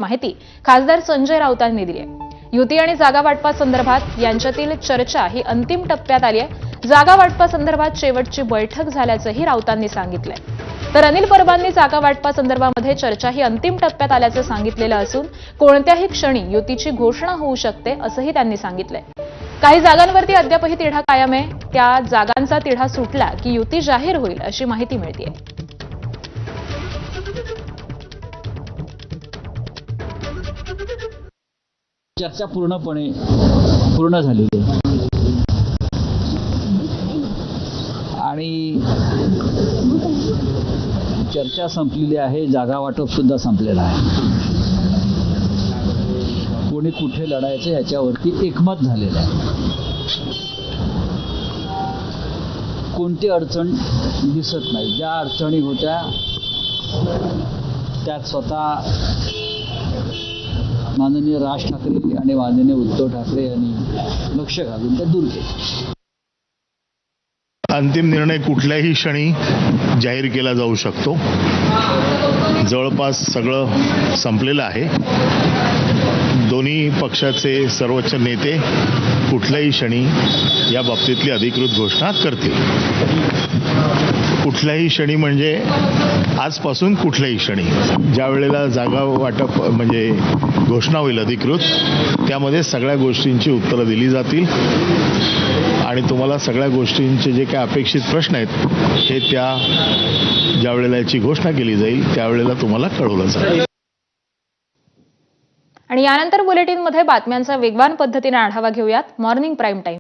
माहिती खासदार संजय राऊतांनी दिली आहे। युती आणि जागा वाटपासंदर्भात यांच्यातील चर्चा ही अंतिम टप्प्यात आली आहे। जागा वाटपासंदर्भात शेवटची बैठक झाल्याचंही राऊतांनी सांगितलंय। तर अनिल परबांनी जागा वाटपासंदर्भामध्ये चर्चा ही अंतिम टप्प्यात आल्याचं सांगितलेलं असून कोणत्याही क्षणी युतीची घोषणा होऊ शकते असंही त्यांनी सांगितलंय। काही जागांवरती अद्यापही तिढा कायम आहे। त्या जागांचा तिढा सुटला की युती जाहीर होईल अशी माहिती मिळतेय। चर्चा पूर्ण झालेली आहे आणि चर्चा संपलेली आहे। जागा वाटप सुद्धा संपलेलं आहे। कोणी कुठे लढायचं याच्यावरती एकमत झालेलं आहे। कोणती अडचण दिसत नाही। ज्या अडचणी होत्या त्यात स्वतः माननीय राज ठाकरे आणि माननीय उद्धव ठाकरे यांनी लक्ष घालून त्या दूर केल्या। अंतिम निर्णय कुठल्याही क्षणी जाहीर केला जाऊ शकतो। जवळपास सगळं संपलेलं आहे। दोन्ही पक्षाचे सर्वोच्च नेते कुठल्याही क्षणी या बाबतीतली अधिकृत घोषणा करतील। कुठल्याही क्षणी म्हणजे आजपासून कुठल्याही क्षणी ज्या वेळेला जागा वाटप म्हणजे घोषणा होईल अधिकृत, त्यामध्ये सगळ्या गोष्टींची उत्तरं दिली जातील आणि तुम्हाला सगळ्या गोष्टींचे जे काही अपेक्षित प्रश्न आहेत हे ज्या वेळेला याची घोषणा केली जाईल त्यावेळेला तुम्हाला कळवलं जाईल। आणि यानंतर बुलेटिनमध्ये बातम्यांचा वेगवान पद्धतीने आढावा घेऊयात मॉर्निंग प्राईम टाइम।